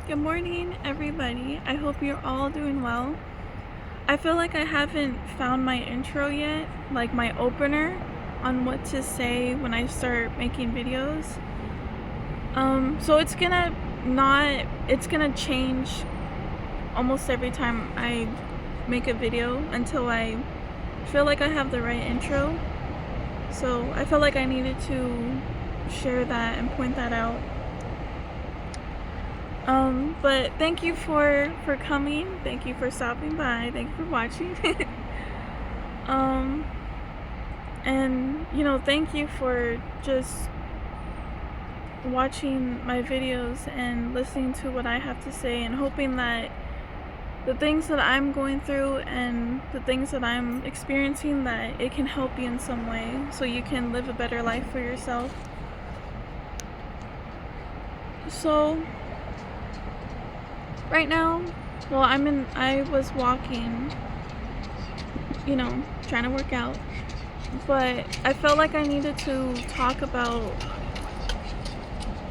Good morning, everybody. I hope you're all doing well. I feel like I haven't found my intro yet, like my opener on what to say when I start making videos. So it's gonna change almost every time I make a video until I feel like I have the right intro. So I felt like I needed to share that and point that out. But thank you for coming. Thank you for stopping by. Thank you for watching. And thank you for just watching my videos and listening to what I have to say, and hoping that the things that I'm going through and the things that I'm experiencing, that it can help you in some way so you can live a better life for yourself. So right now, well, I was walking, trying to work out, but I felt like I needed to talk about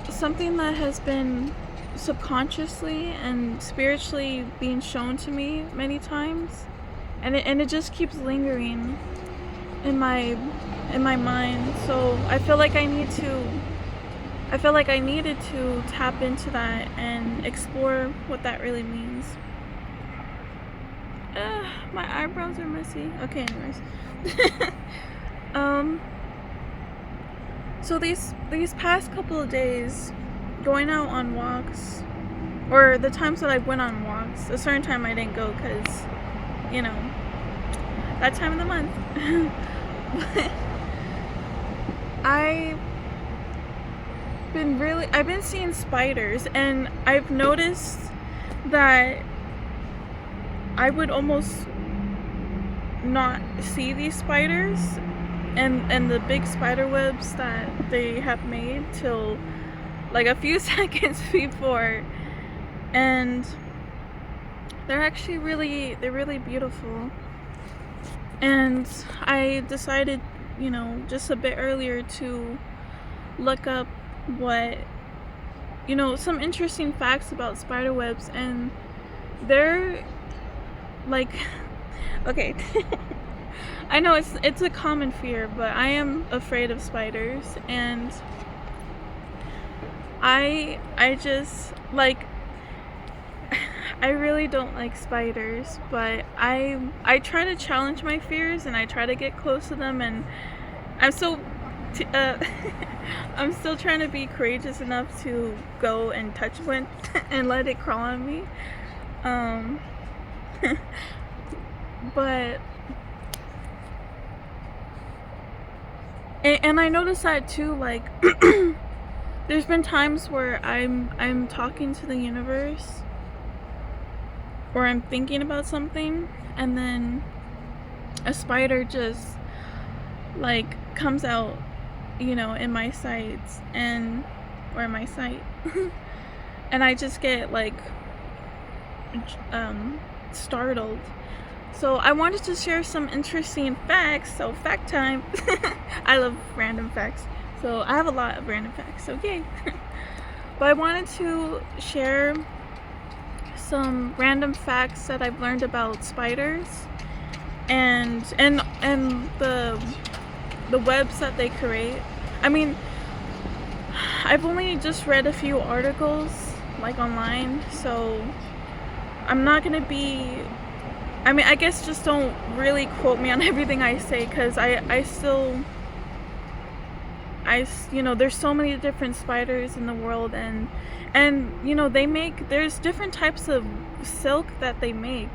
something that has been subconsciously and spiritually being shown to me many times, and it just keeps lingering in my mind. So I feel like I needed to tap into that and explore what that really means. My eyebrows are messy. Okay, anyways. So these past couple of days, going out on walks, or the times that I went on walks, a certain time I didn't go because, that time of the month. But I've been seeing spiders, and I've noticed that I would almost not see these spiders and the big spider webs that they have made till like a few seconds before, and they're actually really beautiful. And I decided, just a bit earlier to look up what some interesting facts about spider webs, and they're like okay. I know it's a common fear, but I am afraid of spiders, and I just like I really don't like spiders, but I try to challenge my fears, and I try to get close to them, and I'm still I'm still trying to be courageous enough to go and touch one and let it crawl on me. But and I noticed that too, like there's been times where I'm talking to the universe, or I'm thinking about something, and then a spider just like comes out, in my sights, or in my sight. And I just get like startled. So I wanted to share some interesting facts. So fact time. I love random facts, so I have a lot of random facts, so yay. But I wanted to share some random facts that I've learned about spiders, and the webs that they create. I mean, I've only just read a few articles like online, so I'm not gonna be, I guess just don't really quote me on everything I say, because there's so many different spiders in the world, and there's different types of silk that they make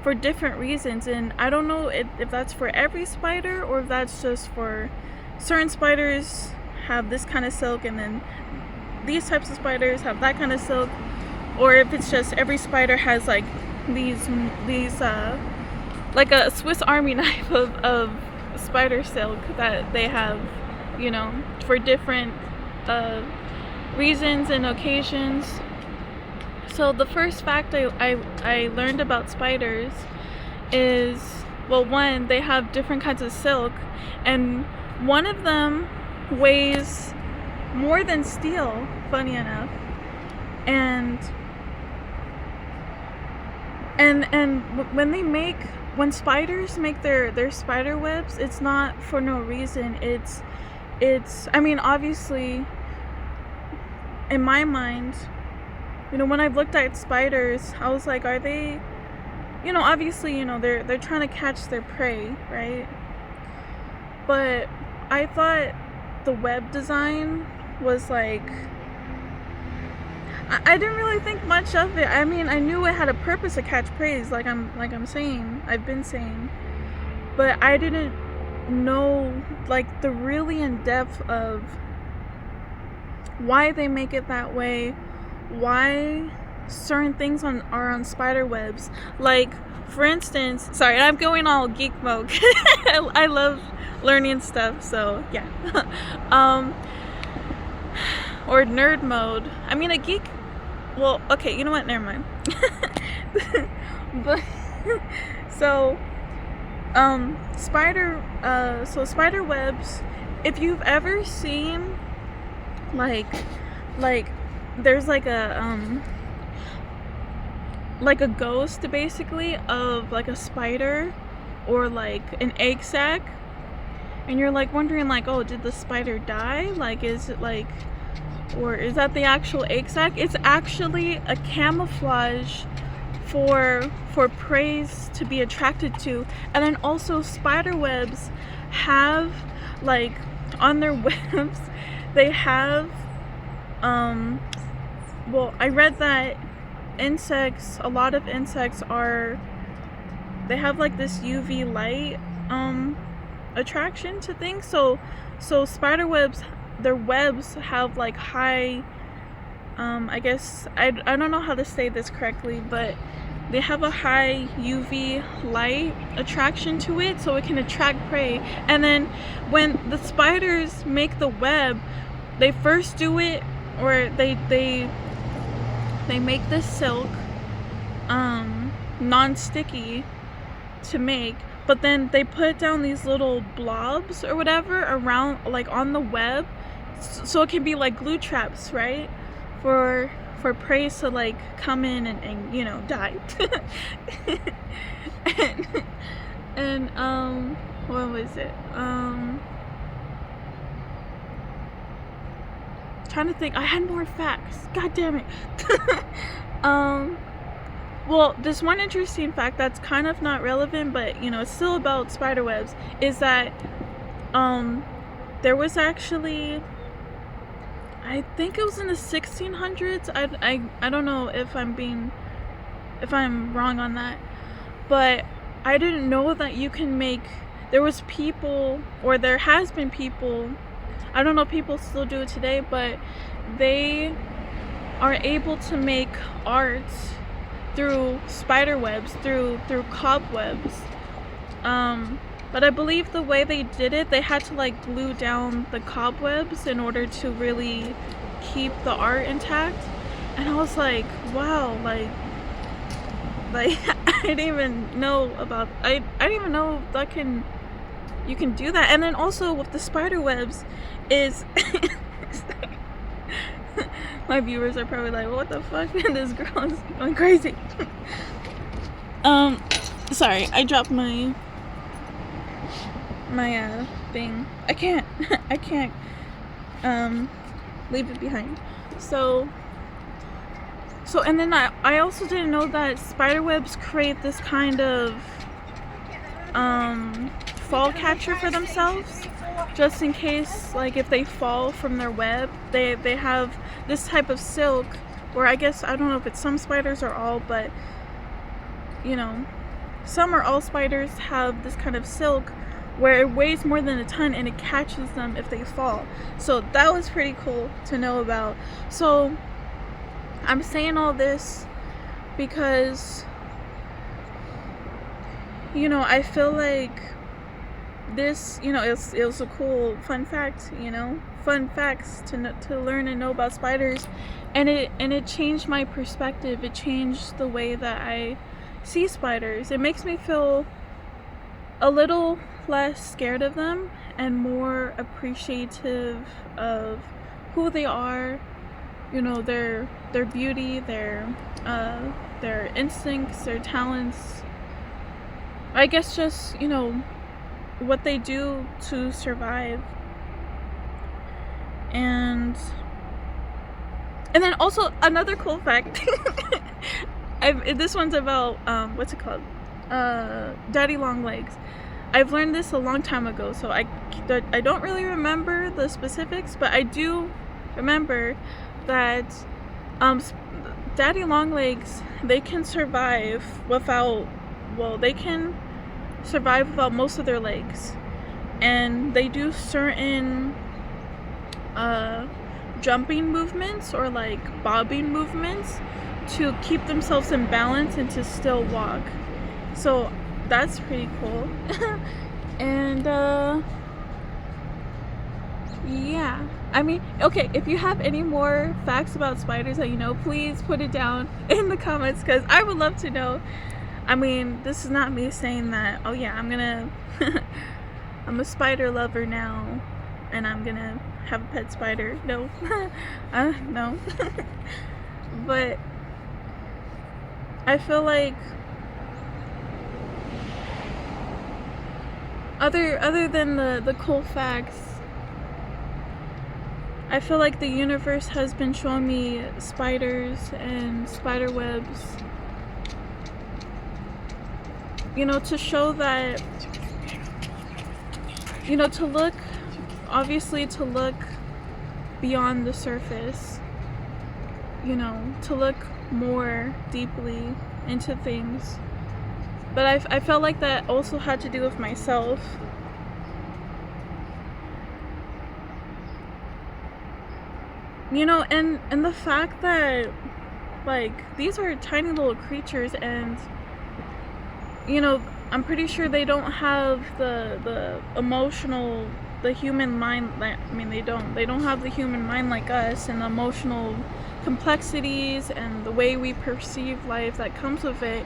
for different reasons, and I don't know if that's for every spider, or if that's just for certain spiders have this kind of silk, and then these types of spiders have that kind of silk, or if it's just every spider has like these like a Swiss Army knife of spider silk that they have, for different reasons and occasions. So the first fact I learned about spiders is, well, one, they have different kinds of silk, and one of them weighs more than steel, funny enough. And when when spiders make their spider webs, it's not for no reason. It's I mean, obviously, in my mind, when I've looked at spiders, I was like, are they, obviously, they're trying to catch their prey, right? But I thought the web design was like, I didn't really think much of it. I mean, I knew it had a purpose to catch prey, like I'm saying, I've been saying, but I didn't know like the really in depth of why they make it that way, why certain things are on spider webs. Like, for instance, sorry, I'm going all geek mode. I love learning stuff, so yeah. Or nerd mode. I mean, a geek. Well, okay, you know what? Never mind. But so spider webs. If you've ever seen like there's like a ghost basically of like a spider or like an egg sac, and you're like wondering like, oh, did the spider die? Like, is it like, or is that the actual egg sac? It's actually a camouflage for prey to be attracted to. And then also spider webs have like on their webs they have well, I read that a lot of insects they have like this UV light attraction to things. So spider webs, their webs have like high I guess I don't know how to say this correctly, but they have a high UV light attraction to it, so it can attract prey. And then when the spiders make the web, they first do it, or they make this silk non-sticky to make, but then they put down these little blobs or whatever around, like on the web, so it can be like glue traps, right, for prey to like come in and die. and what was it, trying to think. I had more facts, god damn it. Well, this one interesting fact that's kind of not relevant, but it's still about spider webs, is that there was actually, I think it was in the 1600s. I don't know if I'm wrong on that, but I didn't know that you can make. There was people, or there has been people. I don't know if people still do it today, but they are able to make art through spider webs, through cobwebs. But I believe the way they did it, they had to like glue down the cobwebs in order to really keep the art intact. And I was like, wow, like I didn't even know about, I didn't even know that you can do that. And then also with the spider webs is my viewers are probably like, what the fuck? This girl is going crazy. Sorry, I dropped my thing. I can't leave it behind. So and then I also didn't know that spider webs create this kind of fall catcher for themselves, just in case, like if they fall from their web, they have this type of silk, or I guess, I don't know if it's some spiders or all, but some or all spiders have this kind of silk where it weighs more than a ton and it catches them if they fall. So that was pretty cool to know about. So I'm saying all this because I feel like this, it was a cool fun fact, fun facts to learn and know about spiders, and it changed my perspective. It changed the way that I see spiders. It makes me feel a little less scared of them and more appreciative of who they are you know, their beauty, their instincts, their talents. I guess just, you know, what they do to survive. And then also another cool fact. This one's about what's it called? Daddy long legs. I've learned this a long time ago, so I don't really remember the specifics, but I do remember that daddy long legs, they can survive without most of their legs, and they do certain jumping movements or like bobbing movements to keep themselves in balance and to still walk. So that's pretty cool. And yeah, I mean, okay, if you have any more facts about spiders that you know, please put it down in the comments, because I would love to know. I mean, this is not me saying that, oh yeah, I'm a spider lover now and I'm gonna have a pet spider. No. No. But I feel like other than the cool facts, I feel like the universe has been showing me spiders and spider webs, you know, to show that, you know, to look beyond the surface, you know, to look more deeply into things. But I felt like that also had to do with myself. You know, and the fact that, like, these are tiny little creatures, and, you know, I'm pretty sure they don't have the emotional, the human mind. I mean, they don't have the human mind like us, and the emotional complexities and the way we perceive life that comes with it.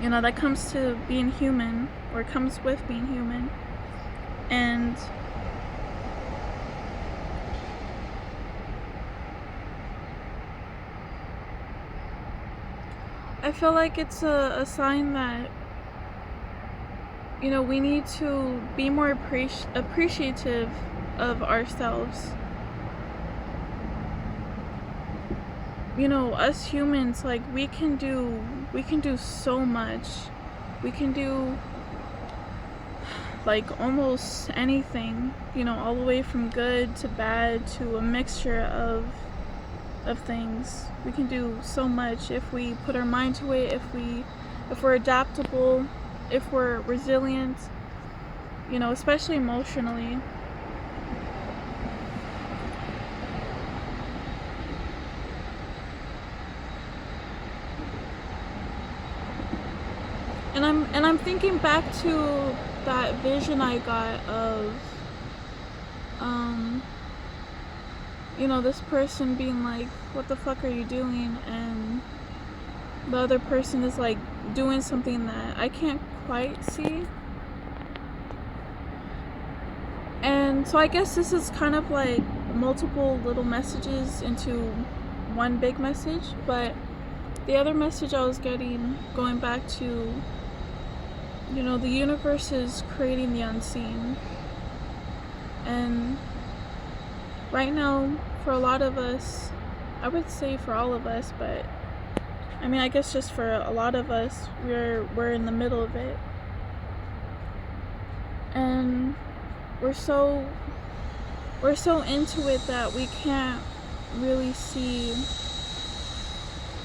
You know, that comes to being human, or comes with being human. And I feel like it's a sign that, you know, we need to be more appreciative of ourselves. You know, us humans, like, we can do so much. We can do, like, almost anything, you know, all the way from good to bad to a mixture of things. We can do so much if we put our mind to it, if we're adaptable, if we're resilient, you know, especially emotionally. And I'm thinking back to that vision I got of you know, this person being like, what the fuck are you doing? And the other person is like doing something that I can't quite see. And so I guess this is kind of like multiple little messages into one big message. But the other message I was getting, going back to, you know, the universe is creating the unseen. And right now, for a lot of us, I would say for all of us, but I mean, I guess just for a lot of us, we're in the middle of it. And we're so into it that we can't really see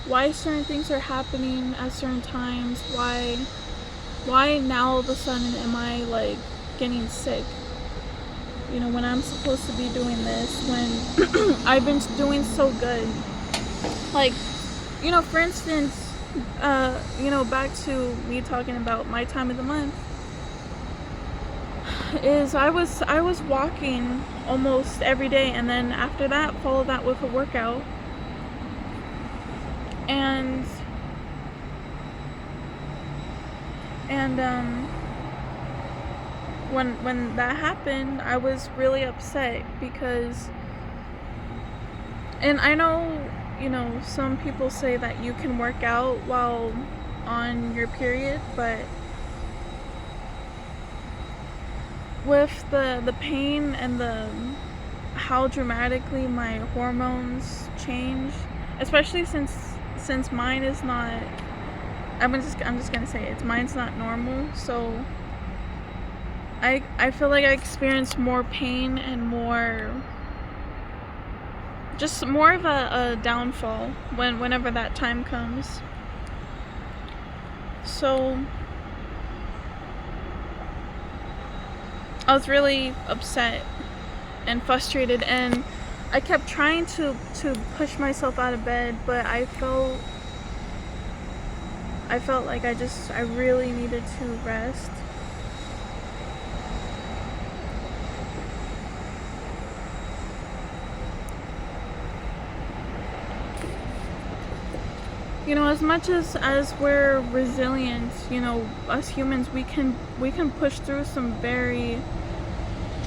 why certain things are happening at certain times, why now all of a sudden am I like getting sick, you know, when I'm supposed to be doing this, when I've been doing so good. Like, you know, for instance, you know, back to me talking about my time of the month, is I was walking almost every day, and then after that followed that with a workout. And when that happened, I was really upset because And I know, some people say that you can work out while on your period, but with the pain and the how dramatically my hormones change, especially since mine is not, I'm just gonna say it, mine's not normal, so I feel like I experience more pain and just more of a downfall whenever that time comes. So I was really upset and frustrated, and I kept trying to push myself out of bed, but I felt like I really needed to rest. As much as we're resilient, us humans, we can push through some very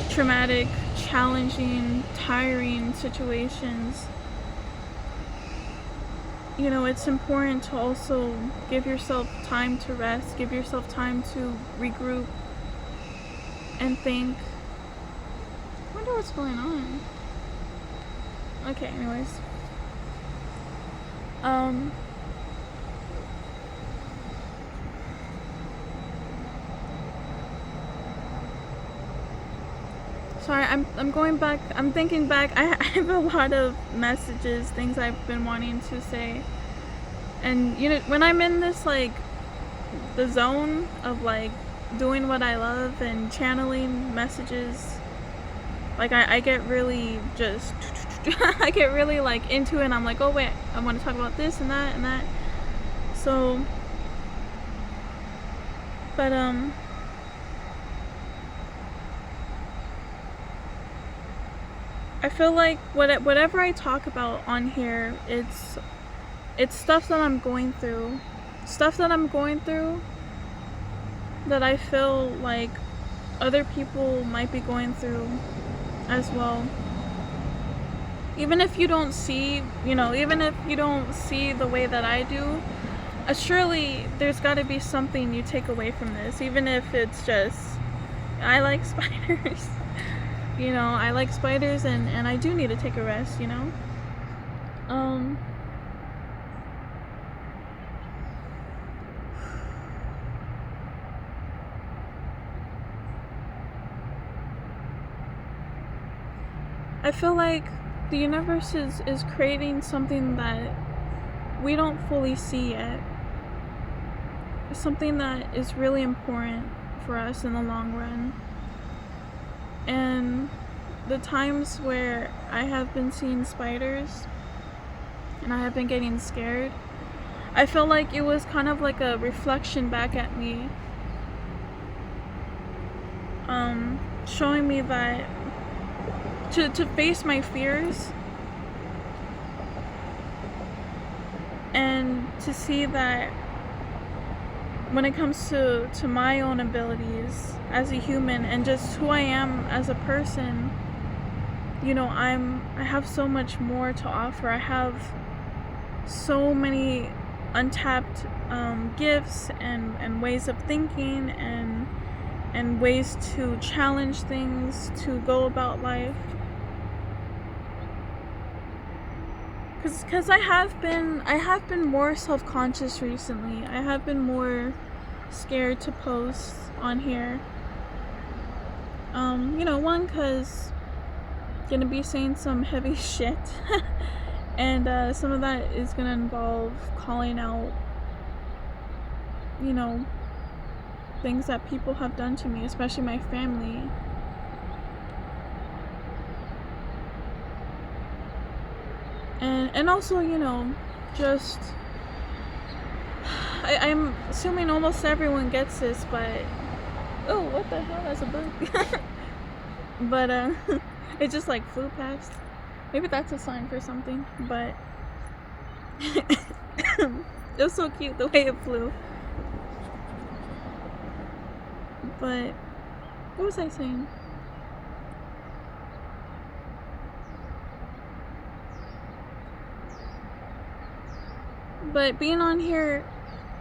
traumatic, challenging, tiring situations. It's important to also give yourself time to rest, give yourself time to regroup and think. I wonder what's going on. Okay, anyways. Sorry, I'm going back. I'm thinking back. I have a lot of messages, things I've been wanting to say. And when I'm in this the zone of doing what I love and channeling messages, I get really just I get really into it, and I'm like, oh wait, I want to talk about this and that and that. So but I feel like whatever I talk about on here, it's stuff that I'm going through. Stuff that I'm going through that I feel like other people might be going through as well. Even if you don't see, even if you don't see the way that I do, surely there's got to be something you take away from this, even if it's just, I like spiders. I like spiders, and I do need to take a rest, I feel like the universe is creating something that we don't fully see yet. It's something that is really important for us in the long run. And the times where I have been seeing spiders and I have been getting scared, I feel like it was kind of like a reflection back at me, showing me that to face my fears and to see that when it comes to my own abilities as a human and just who I am as a person, I have so much more to offer. I have so many untapped gifts and ways of thinking and ways to challenge things, to go about life. Because I have been more self-conscious recently. I have been more scared to post on here. One, because I'm gonna be saying some heavy shit. And some of that is gonna involve calling out, things that people have done to me, especially my family. And also, just I'm assuming almost everyone gets this, but oh, what the hell? That's a bug. But it just flew past. Maybe that's a sign for something. But it was so cute the way it flew. But what was I saying? But being on here,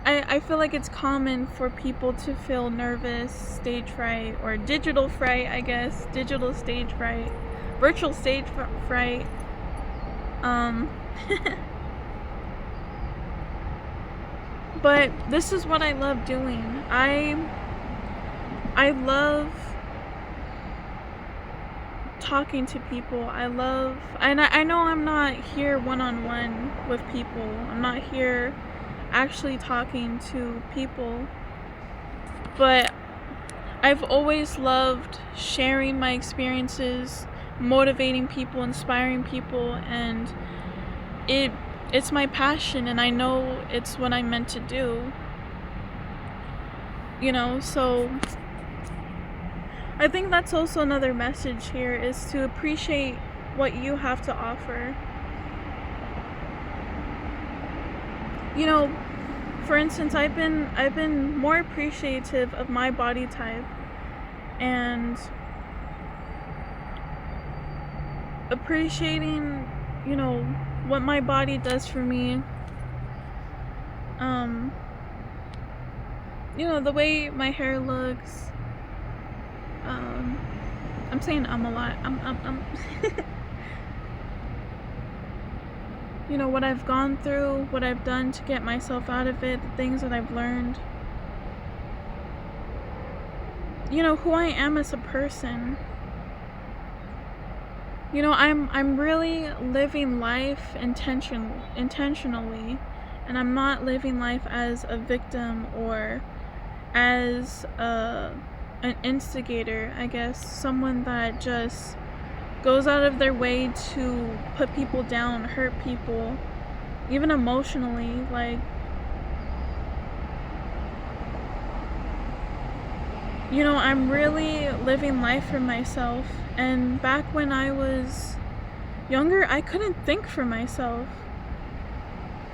I feel like it's common for people to feel nervous, stage fright, or digital fright, I guess. Digital stage fright. Virtual stage fright. But this is what I love doing. I love talking to people. And I know I'm not here one-on-one with people. I'm not here actually talking to people. But I've always loved sharing my experiences, motivating people, inspiring people, and it's my passion, and I know it's what I'm meant to do. So I think that's also another message here, is to appreciate what you have to offer. For instance, I've been more appreciative of my body type and appreciating, what my body does for me. The way my hair looks. I'm saying a lot. I'm what I've gone through, what I've done to get myself out of it, the things that I've learned. Who I am as a person. I'm really living life intentionally, and I'm not living life as a victim or as an instigator, I guess. Someone that just goes out of their way to put people down, hurt people, even emotionally. I'm really living life for myself. And back when I was younger, I couldn't think for myself.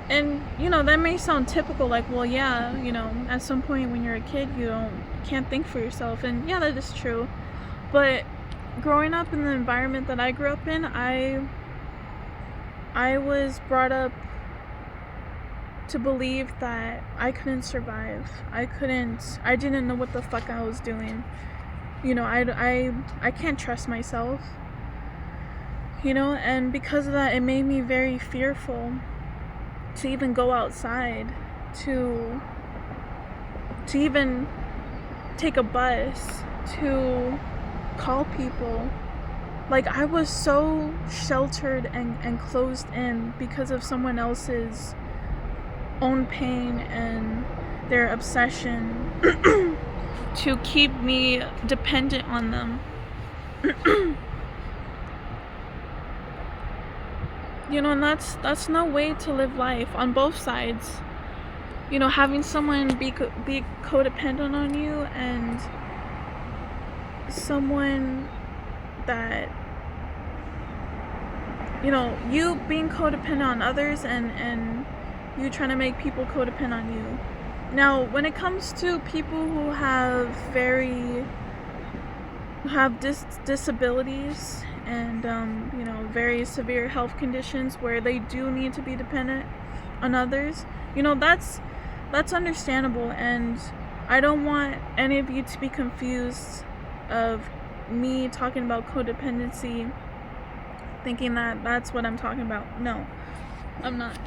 And, that may sound typical, like, well, yeah, at some point when you're a kid, you can't think for yourself. And yeah, that is true. But growing up in the environment that I grew up in, I was brought up to believe that I couldn't survive. I didn't know what the fuck I was doing. I can't trust myself. And because of that, it made me very fearful to even go outside, to even take a bus, to call people. I was so sheltered and closed in because of someone else's own pain and their obsession to keep me dependent on them. And that's no way to live life on both sides. Having someone be codependent on you, and someone that, you being codependent on others, and you trying to make people codependent on you. Now, when it comes to people who have disabilities and very severe health conditions where they do need to be dependent on others, that's understandable, and I don't want any of you to be confused of me talking about codependency, thinking that that's what I'm talking about. No, I'm not.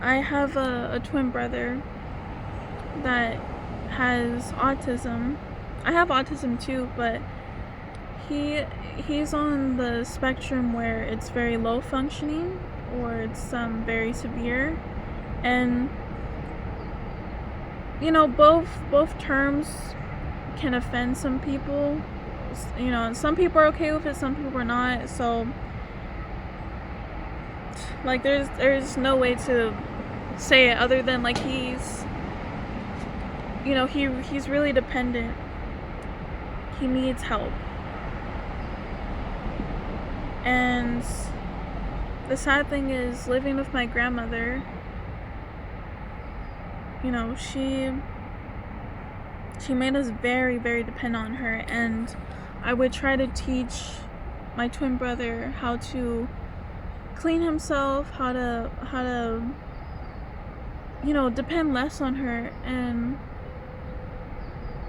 I have a twin brother that has autism. I have autism too, but he's on the spectrum where it's very low functioning, or it's very severe. And both terms can offend some people. Some people are okay with it, some people are not. So there's no way to say it other than he's he's really dependent. He needs help. And the sad thing is, living with my grandmother, she made us very, very dependent on her. And I would try to teach my twin brother how to clean himself, how to you know, depend less on her. And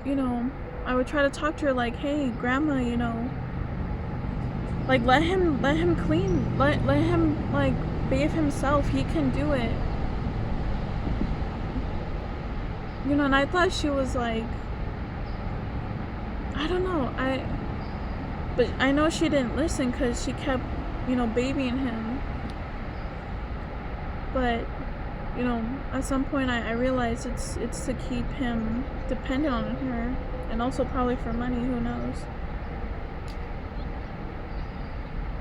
you know, I would try to talk to her like, hey grandma, you know, like let him clean, let him like bathe himself, he can do it, you know. And I thought she was like, I don't know, but I know she didn't listen because she kept, you know, babying him. But you know, at some point I realized it's to keep him dependent on her, and also probably for money, who knows.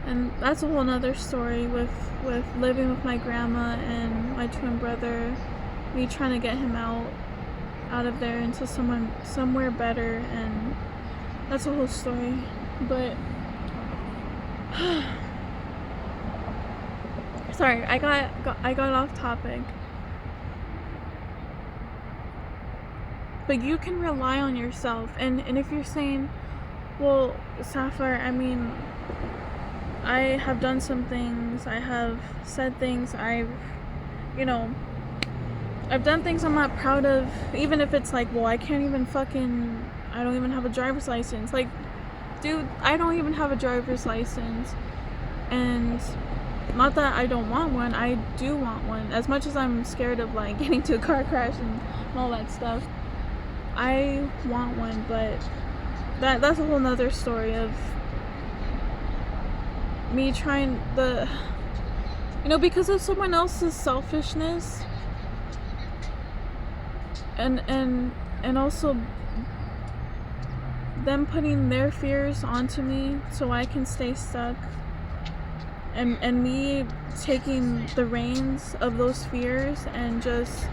And that's a whole nother story with living with my grandma and my twin brother, me trying to get him out of there into somewhere better, and that's a whole story. But sorry, I got off topic. But you can rely on yourself, and if you're saying, well, Sapphire, I mean, I have done some things, I have said things, you know, I've done things I'm not proud of, even if it's like, well, I don't even have a driver's license. Like, dude, I don't even have a driver's license. And not that I don't want one, I do want one. As much as I'm scared of like getting into a car crash and all that stuff, I want one. But that's a whole nother story of me trying you know, because of someone else's selfishness, and also them putting their fears onto me so I can stay stuck, and me taking the reins of those fears and just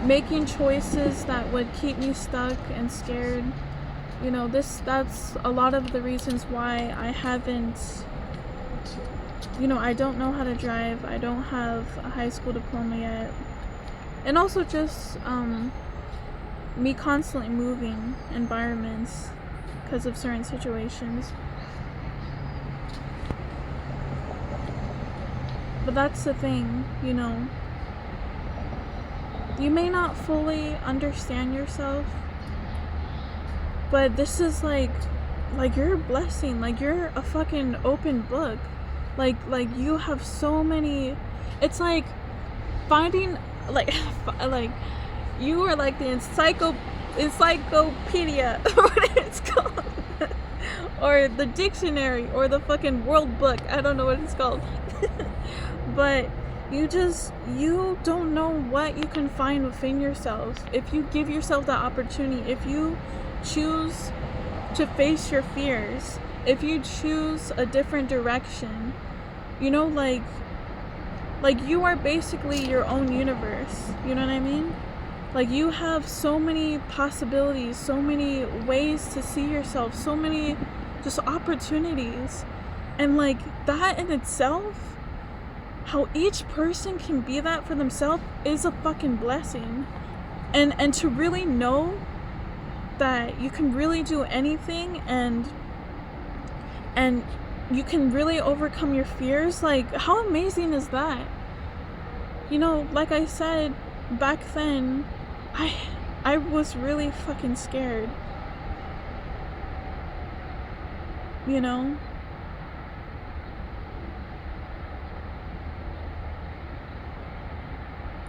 making choices that would keep me stuck and scared. You know, that's a lot of the reasons why I haven't, you know, I don't know how to drive, I don't have a high school diploma yet. And also just me constantly moving environments because of certain situations. But that's the thing, you know, you may not fully understand yourself, but this is like you're a blessing, like you're a fucking open book, like you have so many, it's like finding like you are like the encyclopedia what it's called or the dictionary or the fucking world book, I don't know what it's called. But you don't know what you can find within yourself if you give yourself that opportunity, if you choose to face your fears, if you choose a different direction. You know, like you are basically your own universe, you know what I mean? Like you have so many possibilities, so many ways to see yourself, so many just opportunities. And like that in itself, how each person can be that for themselves is a fucking blessing. And to really know that you can really do anything, and you can really overcome your fears, like how amazing is that? You know, like I said, back then I was really fucking scared, you know.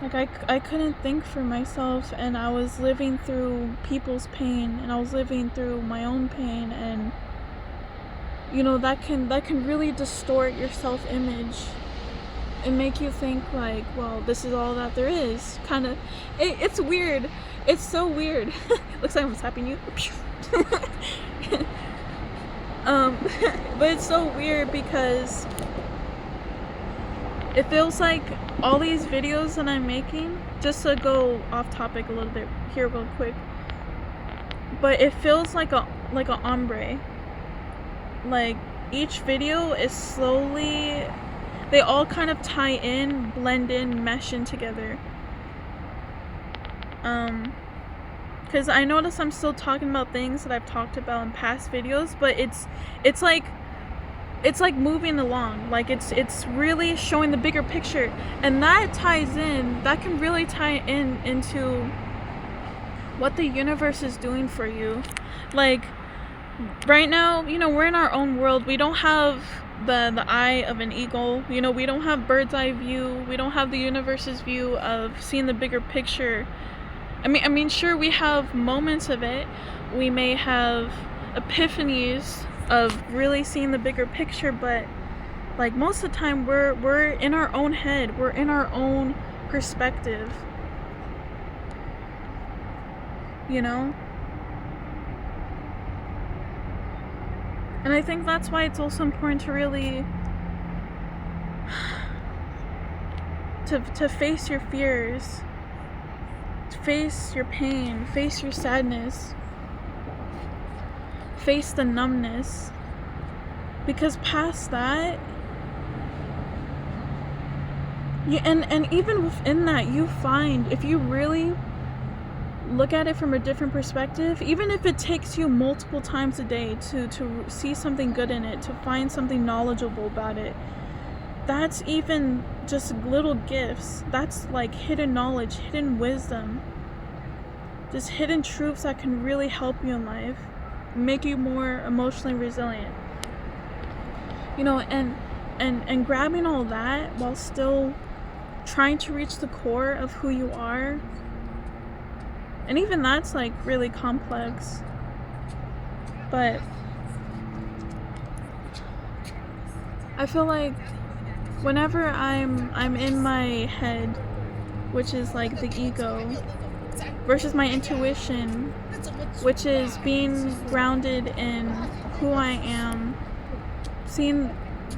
Like I couldn't think for myself, and I was living through people's pain, and I was living through my own pain, and you know, that can really distort your self-image and make you think like, well, this is all that there is. Kind of, it's weird. It's so weird. Looks like I'm slapping you. But it's so weird because it feels like all these videos that I'm making, just to go off topic a little bit here real quick, but it feels like a ombre. Like each video is slowly, they all kind of tie in, blend in, mesh in together. Because I notice I'm still talking about things that I've talked about in past videos, but it's like it's like moving along, like it's really showing the bigger picture, and that can really tie in into what the universe is doing for you. Like right now, we're in our own world. We don't have the eye of an eagle. We don't have bird's eye view. We don't have the universe's view of seeing the bigger picture. I mean, sure, we have moments of it. We may have epiphanies of really seeing the bigger picture, but like most of the time we're in our own head. We're in our own perspective. And I think that's why it's also important to really to face your fears, to face your pain, face your sadness, face the numbness, because past that, and even within that, you find, if you really look at it from a different perspective, even if it takes you multiple times a day to see something good in it, to find something knowledgeable about it, that's even just little gifts. That's like hidden knowledge, hidden wisdom, just hidden truths that can really help you in life, make you more emotionally resilient. And grabbing all that while still trying to reach the core of who you are. And even that's like really complex. But I feel like whenever I'm in my head, which is like the ego, versus my intuition, which is being grounded in who I am,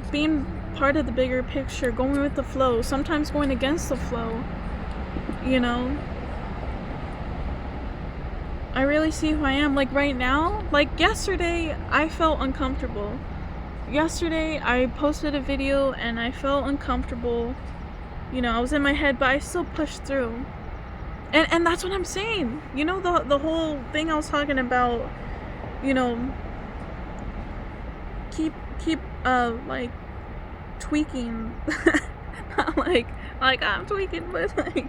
being part of the bigger picture, going with the flow, sometimes going against the flow, I really see who I am. Like right now, like yesterday, I felt uncomfortable. Yesterday, I posted a video and I felt uncomfortable. I was in my head, but I still pushed through. And that's what I'm saying. The whole thing I was talking about, keep like tweaking. Not like I'm tweaking, but like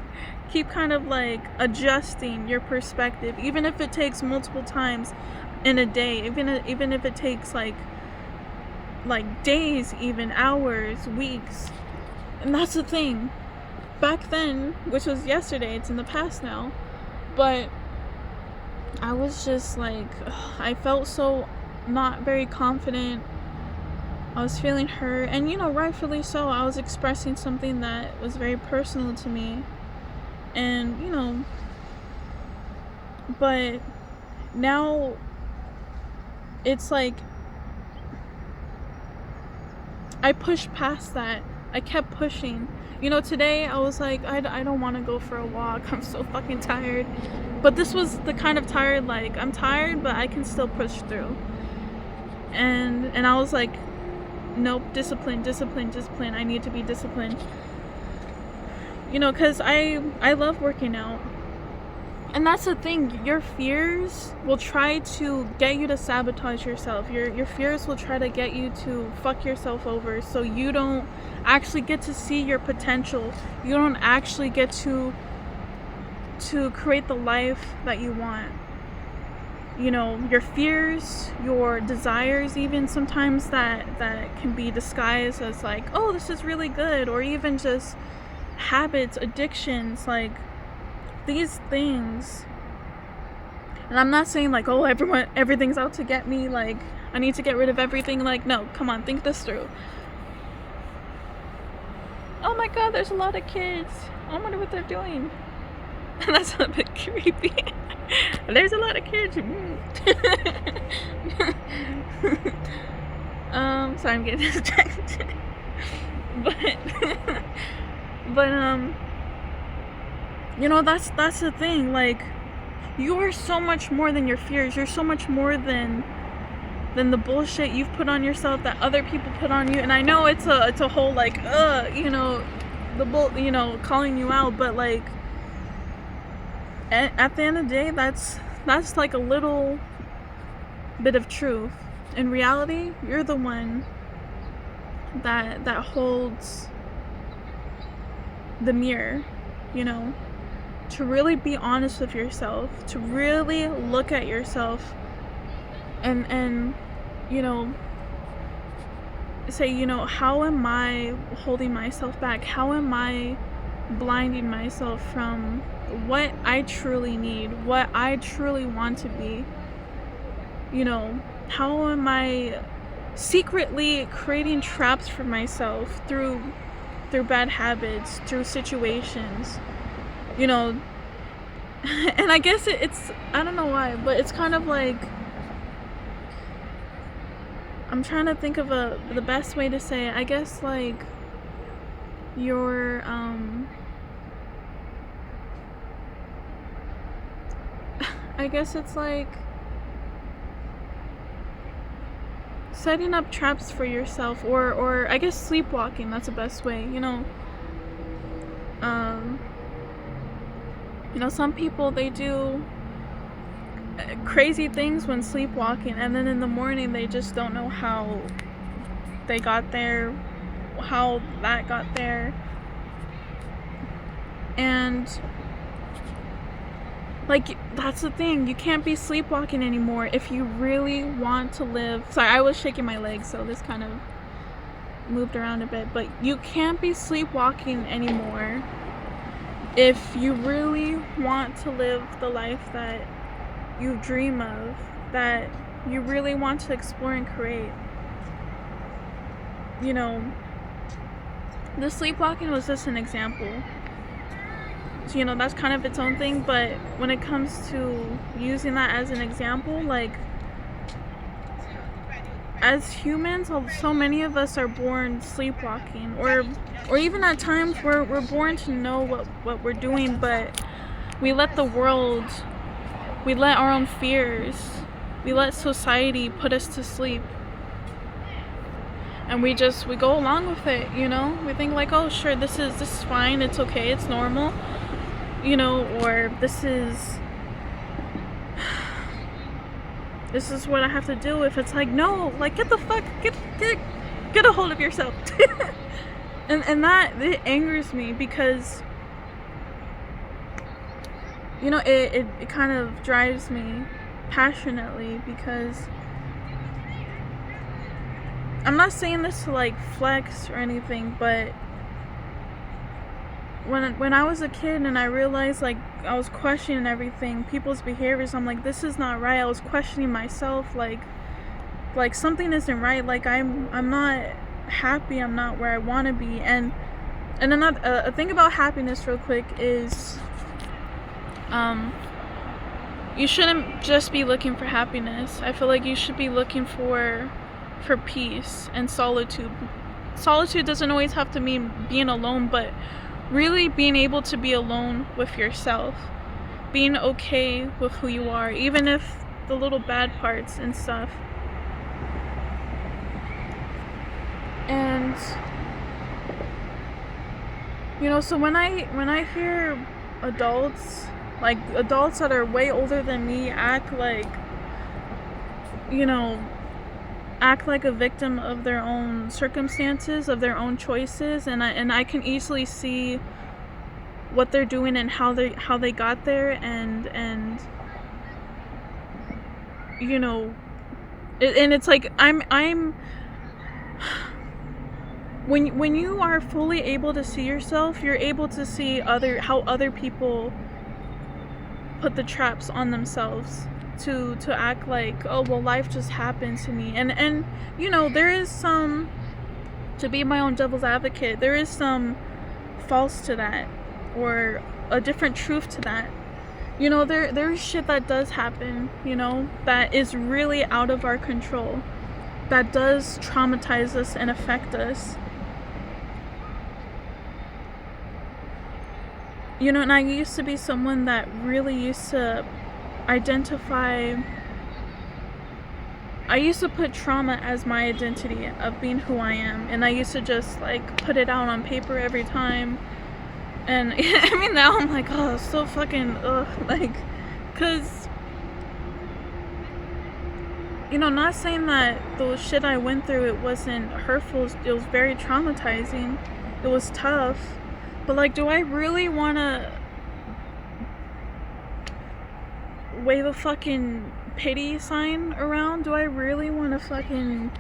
keep kind of like adjusting your perspective, even if it takes multiple times in a day, even if it takes like days, even hours, weeks. And that's the thing. Back then, which was yesterday, it's in the past now, but I was just like, I felt so not very confident. I was feeling hurt, and rightfully so. I was expressing something that was very personal to me, and but now it's like I pushed past that. I kept pushing. Today I was like, I don't want to go for a walk. I'm so fucking tired. But this was the kind of tired, like, I'm tired, but I can still push through. And I was like, nope, discipline. I need to be disciplined. Because I love working out. And that's the thing. Your fears will try to get you to sabotage yourself. Your fears will try to get you to fuck yourself over, so you don't actually get to see your potential. You don't actually get to create the life that you want. Your fears, your desires, even sometimes that can be disguised as like, oh, this is really good, or even just habits, addictions, like these things. And I'm not saying like, oh, everything's out to get me, like I need to get rid of everything. Like, no, come on, think this through. Oh my god, there's a lot of kids. I wonder what they're doing. That's a bit creepy. There's a lot of kids. Sorry, I'm getting distracted. But that's the thing. Like, you are so much more than your fears. You're so much more than the bullshit you've put on yourself, that other people put on you. And I know it's a whole like, calling you out, but like, at the end of the day, that's like a little bit of truth. In reality, you're the one that holds the mirror, you know, to really be honest with yourself, to really look at yourself and you know, say, you know, how am I holding myself back? How am I blinding myself from what I truly need, what I truly want to be? You know, how am I secretly creating traps for myself through bad habits, through situations, you know? And I guess it's, I don't know why, but it's kind of like, I'm trying to think of the best way to say it. I guess like you're I guess it's like setting up traps for yourself, or I guess sleepwalking. That's the best way, you know. You know, some people, they do crazy things when sleepwalking, and then in the morning they just don't know how they got there, how that got there. And like, that's the thing, you can't be sleepwalking anymore if you really want to live. Sorry, I was shaking my leg, so this kind of moved around a bit, but you can't be sleepwalking anymore if you really want to live the life that you dream of, that you really want to explore and create. You know, the sleepwalking was just an example. So, you know, that's kind of its own thing, but when it comes to using that as an example, like, as humans, so many of us are born sleepwalking, or even at times we're born to know what we're doing, but we let the world, we let our own fears, we let society put us to sleep, and we go along with it, you know. We think like, oh sure, this is fine, it's okay, it's normal, you know, or this is what I have to do. If it's like, no, like, get a hold of yourself. and that, it angers me, because, you know, it kind of drives me passionately, because I'm not saying this to like flex or anything, but when I was a kid and I realized, like, I was questioning everything, people's behaviors, I'm like, this is not right. I was questioning myself, like something isn't right. Like, I'm not happy. I'm not where I want to be. And another a thing about happiness, real quick, is you shouldn't just be looking for happiness. I feel like you should be looking for peace and solitude. Solitude doesn't always have to mean being alone, but really being able to be alone with yourself, being okay with who you are, even if the little bad parts and stuff. And, you know, so when I hear adults, like adults that are way older than me, act like a victim of their own circumstances, of their own choices, and I can easily see what they're doing and how they got there, and you know, and it's like, I'm when you are fully able to see yourself, you're able to see how other people put the traps on themselves to act like, oh well, life just happened to me. And you know, there is some, to be my own devil's advocate, there is some false to that, or a different truth to that. You know, there's shit that does happen, you know, that is really out of our control, that does traumatize us and affect us. You know, and I used to be someone that really used to identify, I used to put trauma as my identity of being who I am, and I used to just like put it out on paper every time. And I mean, now I'm like, oh, so fucking like, cause not saying that the shit I went through, it wasn't hurtful, it was very traumatizing, it was tough, but like, do I really want to wave a fucking pity sign around? Do I really want to fucking,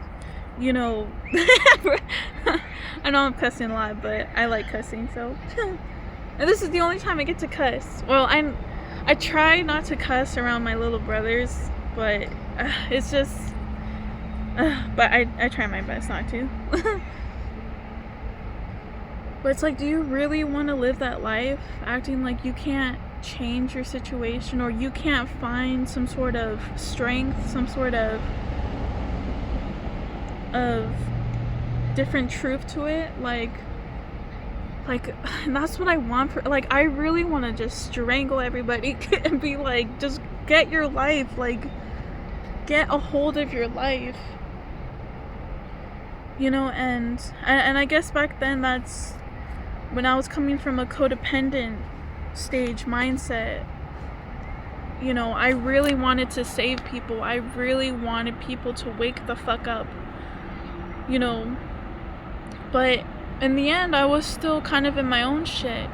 I know I'm cussing a lot, but I like cussing, so and this is the only time I get to cuss. Well, I try not to cuss around my little brothers, but it's just but I try my best not to. But it's like, do you really want to live that life acting like you can't change your situation, or you can't find some sort of strength, some sort of different truth to it? Like that's what I want for, like, I really want to just strangle everybody and be like, just get your life, like, get a hold of your life, and I guess back then, that's when I was coming from a codependent stage mindset. I really wanted to save people. I really wanted people to wake the fuck up, but in the end, I was still kind of in my own shit,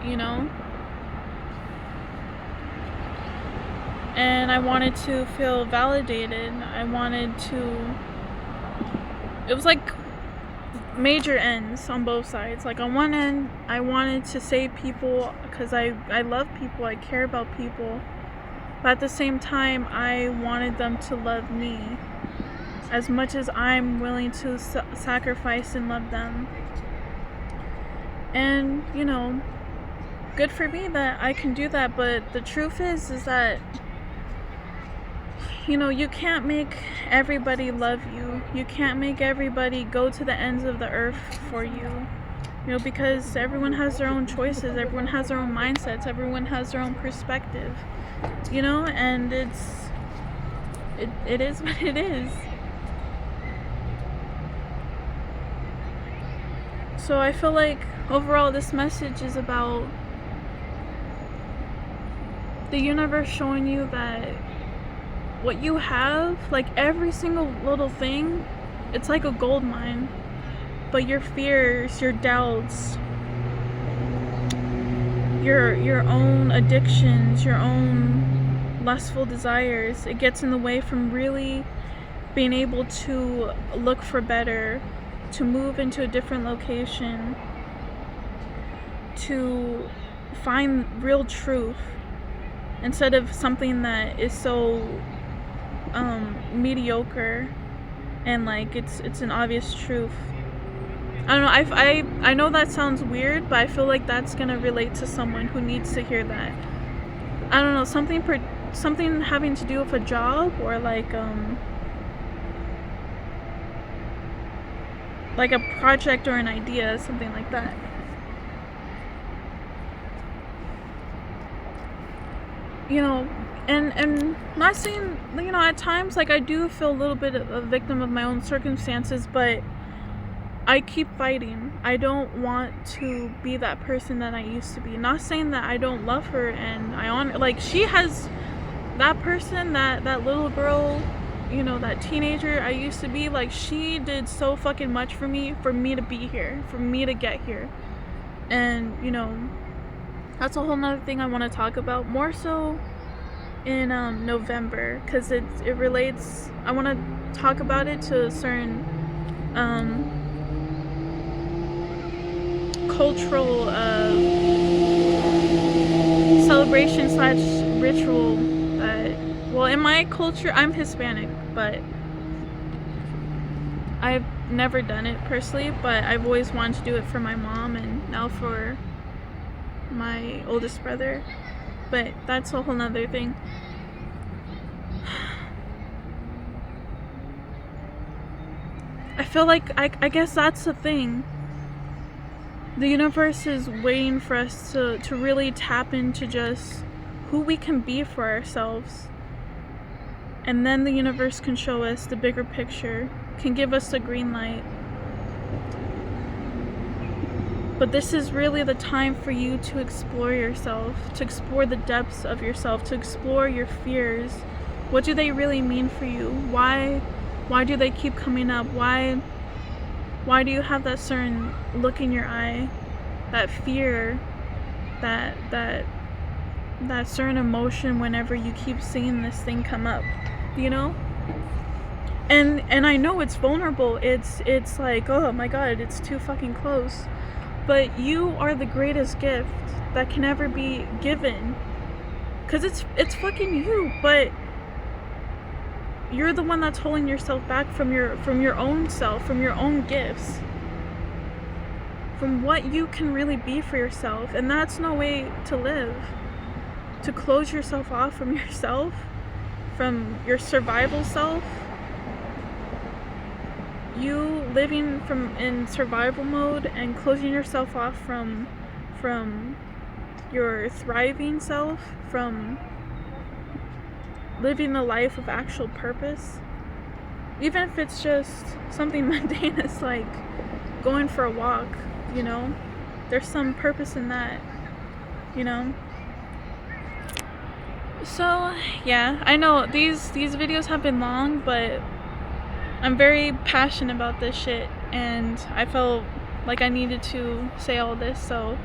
and I wanted to feel validated. It was like major ends on both sides. Like, on one end, I wanted to save people because I love people, I care about people, but at the same time, I wanted them to love me as much as I'm willing to sacrifice and love them. And good for me that I can do that, but the truth is that you can't make everybody love you. You can't make everybody go to the ends of the earth for you. Because everyone has their own choices, everyone has their own mindsets, everyone has their own perspective, and it is what it is. So I feel like overall this message is about the universe showing you that what you have, like every single little thing, it's like a gold mine. But your fears, your doubts, your own addictions, your own lustful desires, it gets in the way from really being able to look for better, to move into a different location, to find real truth instead of something that is so mediocre and like it's an obvious truth. I don't know, I know that sounds weird, but I feel like that's gonna relate to someone who needs to hear that. I don't know, something having to do with a job, or like a project or an idea, something like that. And not saying, at times, like, I do feel a little bit of a victim of my own circumstances, but I keep fighting. I don't want to be that person that I used to be. Not saying that I don't love her, and I honor, like, she has, that person, that little girl, that teenager I used to be, like, she did so fucking much for me to be here, for me to get here. And, that's a whole nother thing I want to talk about, more so in November, because it relates. I want to talk about it to a certain cultural celebration / ritual that, well, in my culture, I'm Hispanic, but I've never done it personally, but I've always wanted to do it for my mom, and now for my oldest brother, but that's a whole nother thing. I feel like I guess that's the thing. The universe is waiting for us to really tap into just who we can be for ourselves, and then the universe can show us the bigger picture, can give us the green light. But this is really the time for you to explore yourself, to explore the depths of yourself, to explore your fears. What do they really mean for you? Why Why do they keep coming up? Why do you have that certain look in your eye, that fear, that certain emotion whenever you keep seeing this thing come up, you know? And I know it's vulnerable. It's like, oh my god, it's too fucking close. But you are the greatest gift that can ever be given. 'Cause it's fucking you, but you're the one that's holding yourself back from your own self, from your own gifts, from what you can really be for yourself. And that's no way to live. To close yourself off from yourself, from your survival self. You living in survival mode and closing yourself off from your thriving self, from living a life of actual purpose, even if it's just something mundane as like going for a walk, you know, there's some purpose in that, you know. So yeah, I know these videos have been long, but I'm very passionate about this shit, and I felt like I needed to say all this. So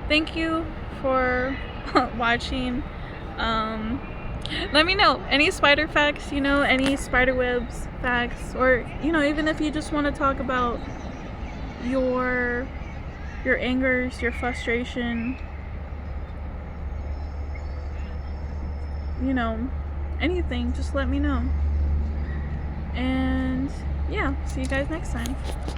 thank you for watching. Let me know any spider facts, you know, any spider webs facts, or you know, even if you just want to talk about your angers, your frustration, you know, anything, just let me know. And yeah, see you guys next time.